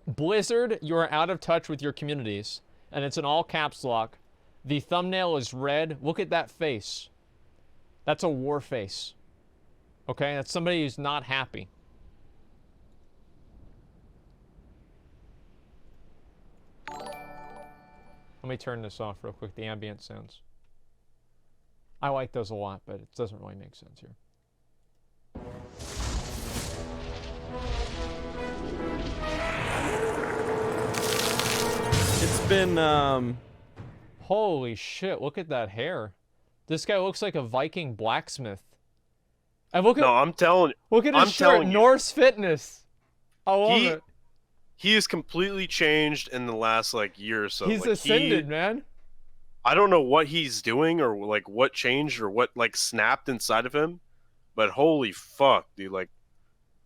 Blizzard, you are out of touch with your communities. And it's in all caps lock. The thumbnail is red. Look at that face. That's a war face. Okay? That's somebody who's not happy. Let me turn this off real quick, the ambient sounds. I like those a lot, but it doesn't really make sense here. It's been, Holy shit, look at that hair. This guy looks like a Viking blacksmith. And look at, No, I'm telling you. look at his shirt, Norse Fitness. I love it. He has completely changed in the last like year or so. He's like, ascended, man. I don't know what he's doing or like what changed or what like snapped inside of him, but holy fuck, dude! Like,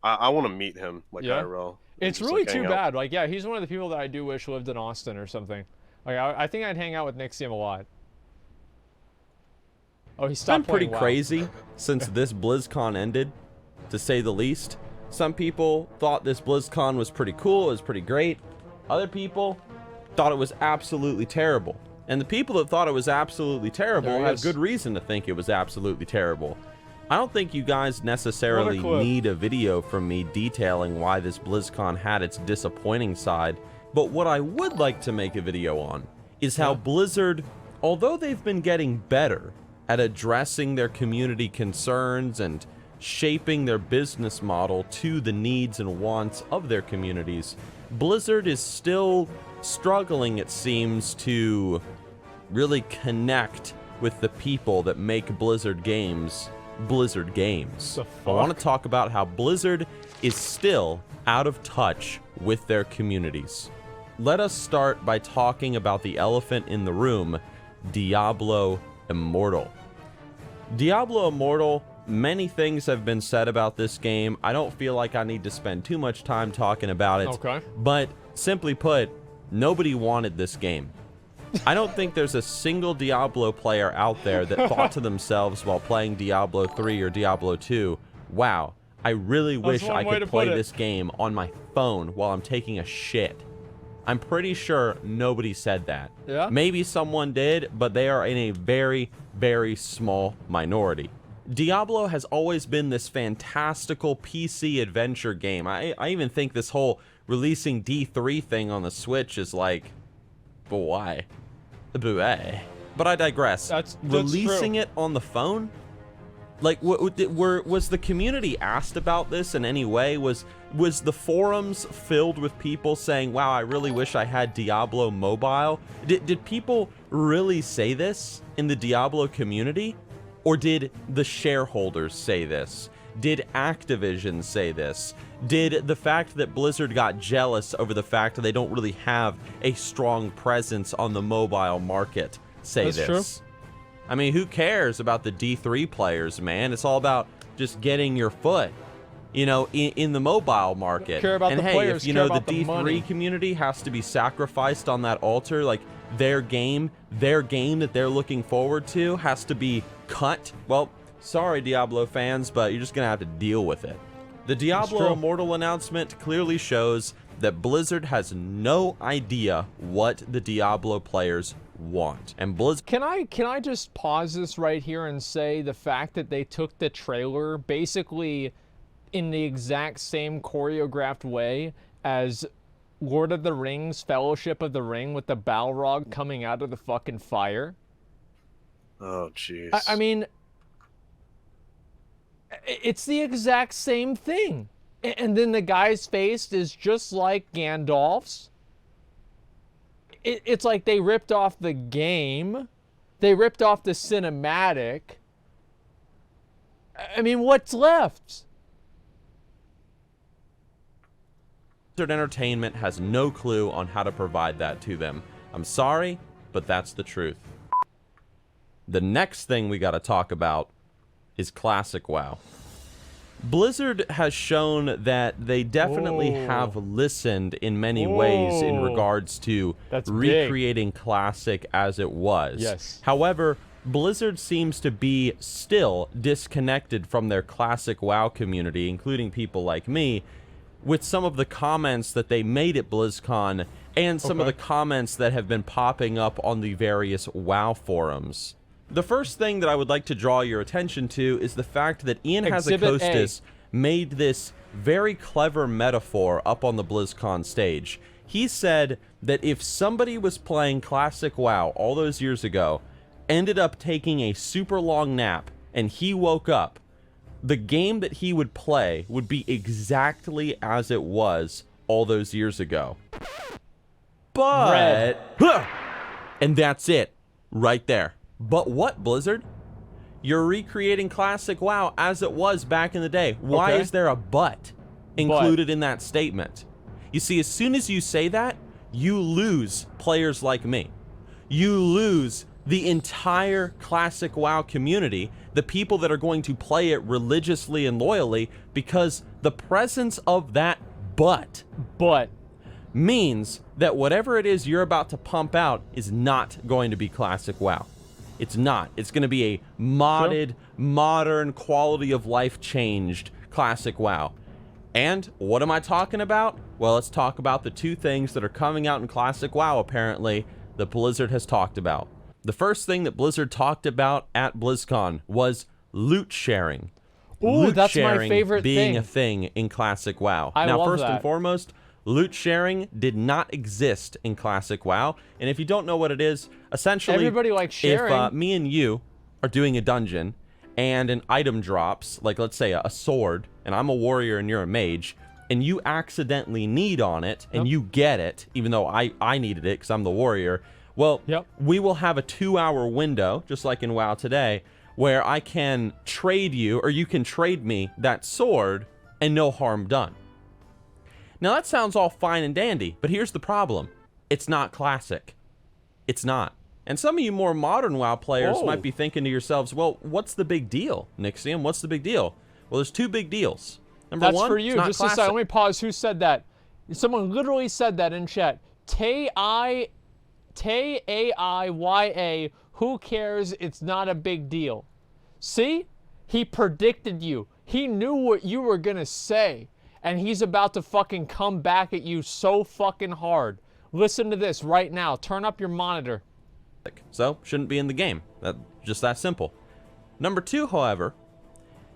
I want to meet him like IRL. It's really too bad. Like, yeah, he's one of the people that I do wish lived in Austin or something. Like, I think I'd hang out with Nixxiom a lot. Oh, he stopped been pretty playing WoW. crazy since this BlizzCon ended, to say the least. Some people thought this BlizzCon was pretty cool, it was pretty great. Other people thought it was absolutely terrible. And the people that thought it was absolutely terrible have good reason to think it was absolutely terrible. I don't think you guys necessarily need a video from me detailing why this BlizzCon had its disappointing side, but what I would like to make a video on is how Blizzard, although they've been getting better at addressing their community concerns and shaping their business model to the needs and wants of their communities, Blizzard is still struggling, it seems, to really connect with the people that make Blizzard games. I want to talk about how Blizzard is still out of touch with their communities. Let us start by talking about the elephant in the room, Diablo Immortal. Diablo Immortal, many things have been said about this game. I don't feel like I need to spend too much time talking about it. Okay. But simply put, nobody wanted this game. I don't think there's a single Diablo player out there that thought to themselves while playing Diablo 3 or Diablo 2, wow, I really wish I could play this game on my phone while I'm taking a shit. I'm pretty sure nobody said that. Yeah? Maybe someone did, but they are in a very, very small minority. Diablo has always been this fantastical PC adventure game. I even think this whole releasing D3 thing on the Switch is like, but why? But I digress. That's releasing true. it on the phone? Like, was the community asked about this in any way? Was the forums filled with people saying, wow, I really wish I had Diablo Mobile? Did people really say this in the Diablo community? Or did the shareholders say this? Did Activision say this? Did the fact that Blizzard got jealous over the fact that they don't really have a strong presence on the mobile market say this? True. I mean, who cares about the D3 players, man? It's all about just getting your foot, you know, in the mobile market. Care about and the hey, players, if you care know the about the D3 money. community has to be sacrificed on that altar, like their game that they're looking forward to has to be cut, well, sorry Diablo fans, but you're just gonna have to deal with it. The Diablo Immortal announcement clearly shows that Blizzard has no idea what the Diablo players want. And Blizzard... Can I just pause this right here and say the fact that they took the trailer basically in the exact same choreographed way as Lord of the Rings, Fellowship of the Ring, with the Balrog coming out of the fucking fire? Oh, jeez. I mean, it's the exact same thing. And then the guy's face is just like Gandalf's. It's like they ripped off the game. They ripped off the cinematic. I mean, what's left? Blizzard Entertainment has no clue on how to provide that to them. I'm sorry, but that's the truth. The next thing we got to talk about is Classic WoW. Blizzard has shown that they definitely have listened in many ways in regards to recreating Classic as it was. Yes. However, Blizzard seems to be still disconnected from their Classic WoW community, including people like me, with some of the comments that they made at BlizzCon and some of the comments that have been popping up on the various WoW forums. The first thing that I would like to draw your attention to is the fact that Ian Hazakostas made this very clever metaphor up on the BlizzCon stage. He said that if somebody was playing Classic WoW all those years ago, ended up taking a super long nap, and he woke up, the game that he would play would be exactly as it was all those years ago. But... And that's it. Right there. But what, Blizzard? You're recreating Classic WoW as it was back in the day. Why is there a but included in that statement? You see, as soon as you say that, you lose players like me. You lose the entire Classic WoW community, the people that are going to play it religiously and loyally, because the presence of that but means that whatever it is you're about to pump out is not going to be Classic WoW. It's not. It's going to be a modded, modern, quality of life changed Classic WoW. And what am I talking about? Well, let's talk about the two things that are coming out in Classic WoW, apparently, that Blizzard has talked about. The first thing that Blizzard talked about at BlizzCon was loot sharing. Ooh, that's my favorite thing. Being a thing in Classic WoW. Now, first and foremost, loot sharing did not exist in Classic WoW. And if you don't know what it is, essentially, everybody likes sharing. If me and you are doing a dungeon and an item drops, like let's say a sword, and I'm a warrior and you're a mage, and you accidentally need on it, and you get it, even though I needed it because I'm the warrior, well, we will have a 2-hour window, just like in WoW today, where I can trade you, or you can trade me that sword, and no harm done. Now that sounds all fine and dandy, but here's the problem. It's not Classic. It's not. And some of you more modern WoW players might be thinking to yourselves, well, what's the big deal, Nixxiom? What's the big deal? Well, there's two big deals. Number one, for you. it's not Just Classic. a second. Let me pause. Who said that? Someone literally said that in chat. Tay-A-I-Y-A. Who cares? It's not a big deal. See? He predicted you. He knew what you were going to say. And he's about to fucking come back at you so fucking hard. Listen to this right now. Turn up your monitor. So, shouldn't be in the game. Just that simple. Number two, however,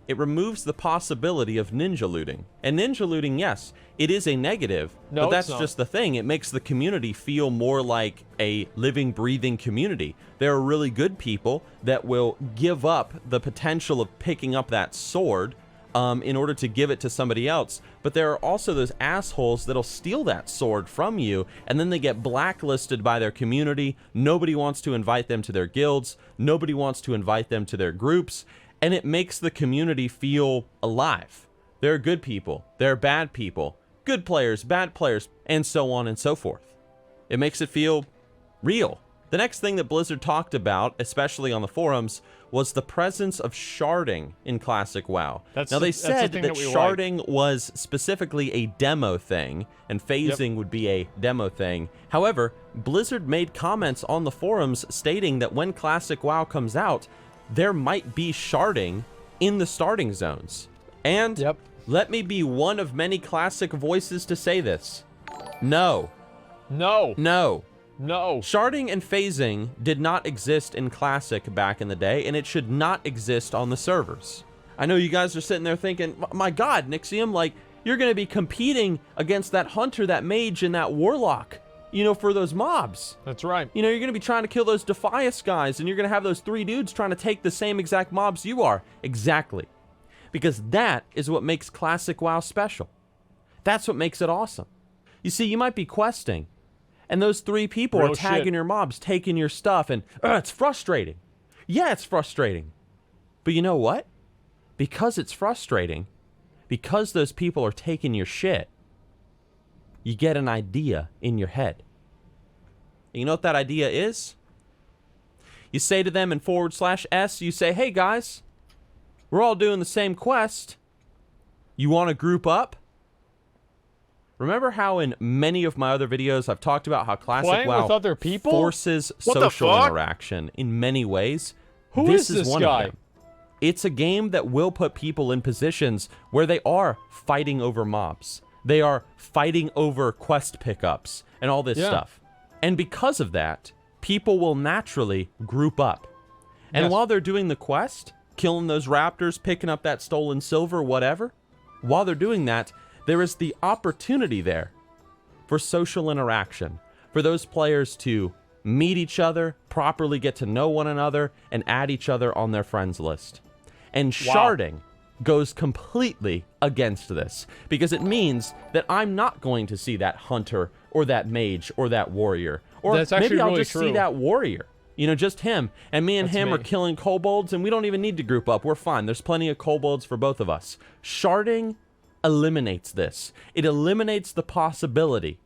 it removes the possibility of ninja looting. And ninja looting, yes, it is a negative, but that's just the thing. It makes the community feel more like a living, breathing community. There are really good people that will give up the potential of picking up that sword in order to give it to somebody else. But there are also those assholes that'll steal that sword from you, and then they get blacklisted by their community. Nobody wants to invite them to their guilds. Nobody wants to invite them to their groups. And it makes the community feel alive. There are good people. There are bad people. Good players, bad players, and so on and so forth. It makes it feel real. The next thing that Blizzard talked about, especially on the forums, was the presence of sharding in Classic WoW. Now, they said that sharding was specifically a demo thing, and phasing would be a demo thing. However, Blizzard made comments on the forums stating that when Classic WoW comes out, there might be sharding in the starting zones. And let me be one of many Classic voices to say this. No. No. No. No. Sharding and phasing did not exist in Classic back in the day, and it should not exist on the servers. I know you guys are sitting there thinking, my God, Nixxiom, like, you're going to be competing against that hunter, that mage, and that warlock, you know, for those mobs. That's right. You know, you're going to be trying to kill those Defias guys, and you're going to have those 3 dudes trying to take the same exact mobs you are. Exactly. Because that is what makes Classic WoW special. That's what makes it awesome. You see, you might be questing, and those 3 people are tagging your mobs, taking your stuff, and it's frustrating. Yeah, it's frustrating. But you know what? Because it's frustrating, because those people are taking your shit, you get an idea in your head. And you know what that idea is? You say to them in /S, you say, hey guys, we're all doing the same quest. You want to group up? Remember how in many of my other videos I've talked about how Classic WoW with other people? forces social interaction in many ways? Who is this one guy? of them. It's a game that will put people in positions where they are fighting over mobs. They are fighting over quest pickups and all this stuff. And because of that, people will naturally group up. And while they're doing the quest, killing those raptors, picking up that stolen silver, whatever, while they're doing that, there is the opportunity there for social interaction, for those players to meet each other, properly get to know one another, and add each other on their friends list. And sharding goes completely against this, because it means that I'm not going to see that hunter or that mage or that warrior. Or maybe I'll just see that warrior. You know, just him. And me and him are killing kobolds, and we don't even need to group up. We're fine. There's plenty of kobolds for both of us. Sharding eliminates this. It eliminates the possibility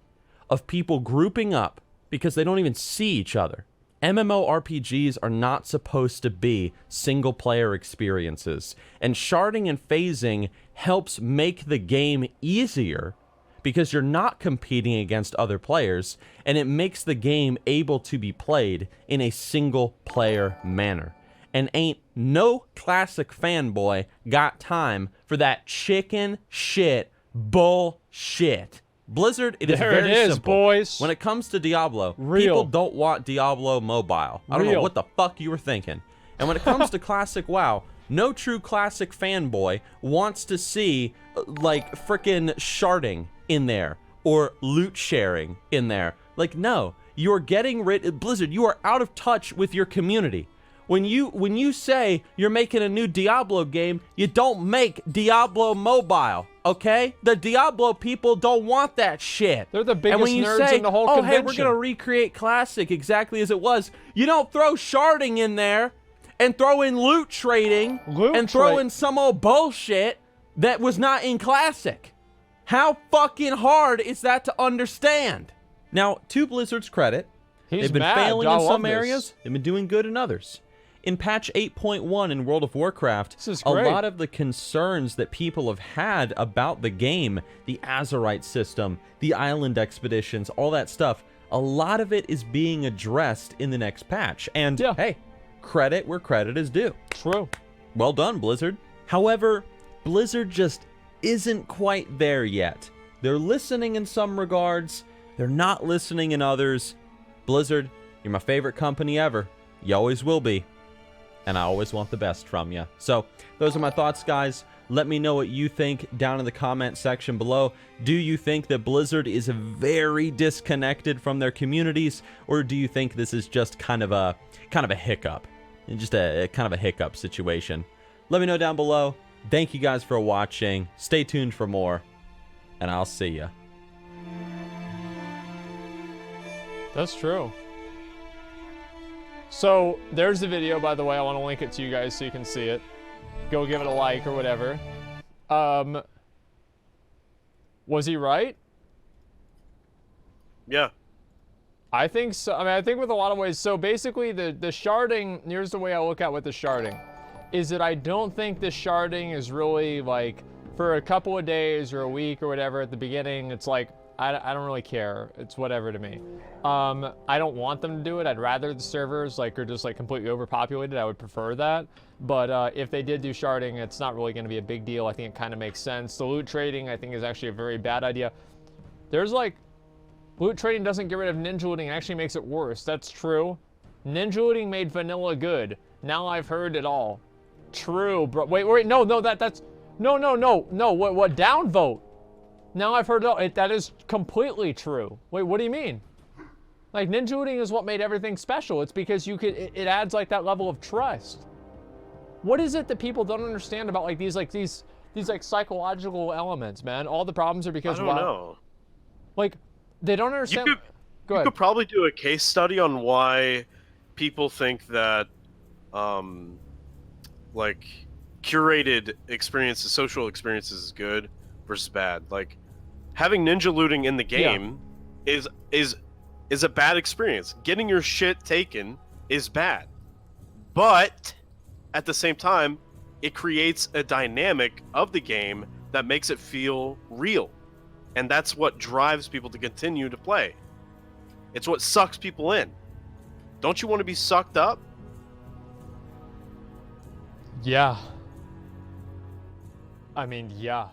of people grouping up because they don't even see each other. MMORPGs are not supposed to be single-player experiences, and sharding and phasing helps make the game easier because you're not competing against other players, and it makes the game able to be played in a single-player manner. And ain't no classic fanboy got time for that chicken shit bullshit. Blizzard, it is very simple. Boys. When it comes to Diablo, people don't want Diablo mobile. I don't know what the fuck you were thinking. And when it comes to classic WoW, no true classic fanboy wants to see like frickin' sharding in there or loot sharing in there. Like, no, you're getting rid. Blizzard, you are out of touch with your community. When you say you're making a new Diablo game, you don't make Diablo mobile, okay? The Diablo people don't want that shit. They're the biggest and when you nerds say, in the whole oh, convention. hey, we're gonna recreate Classic exactly as it was, you don't throw sharding in there and throw in loot trading and throw in some old bullshit that was not in Classic. How fucking hard is that to understand? Now, to Blizzard's credit, they've been failing in some areas, they've been doing good in others. In patch 8.1 in World of Warcraft, a lot of the concerns that people have had about the game, the Azerite system, the island expeditions, all that stuff, a lot of it is being addressed in the next patch. And hey, credit where credit is due. True. Well done, Blizzard. However, Blizzard just isn't quite there yet. They're listening in some regards, they're not listening in others. Blizzard, you're my favorite company ever. You always will be. And I always want the best from you. So, those are my thoughts, guys. Let me know what you think down in the comment section below. Do you think that Blizzard is very disconnected from their communities, or do you think this is just kind of a hiccup? Just a kind of a hiccup situation. Let me know down below. Thank you guys for watching. Stay tuned for more, and I'll see ya. That's true. So, there's the video, by the way. I want to link it to you guys so you can see it. Go give it a like or whatever. Was he right? Yeah. I think so. I mean, I think with a lot of ways. So, basically, the sharding, here's the way I look at with the sharding, is that I don't think the sharding is really, like, for a couple of days or a week or whatever at the beginning, it's like, I don't really care. It's whatever to me. I don't want them to do it. I'd rather the servers are just completely overpopulated. I would prefer that. But if they did do sharding, it's not really going to be a big deal. I think it kind of makes sense. The loot trading, I think, is actually a very bad idea. There's loot trading doesn't get rid of ninja looting. It actually makes it worse. That's true. Ninja looting made vanilla good. Now I've heard it all. True, bro. Wait, no, that's no. What downvote? Now I've heard that is completely true. Wait, what do you mean? Like, ninja looting is what made everything special. It's because it adds that level of trust. What is it that people don't understand about these psychological elements, man? All the problems are because I don't know. They don't understand. You could probably do a case study on why people think that curated experiences, social experiences is good versus bad. Like, having ninja looting in the game is a bad experience. Getting your shit taken is bad. But at the same time, it creates a dynamic of the game that makes it feel real. And that's what drives people to continue to play. It's what sucks people in. Don't you want to be sucked up? Yeah. I mean, yeah.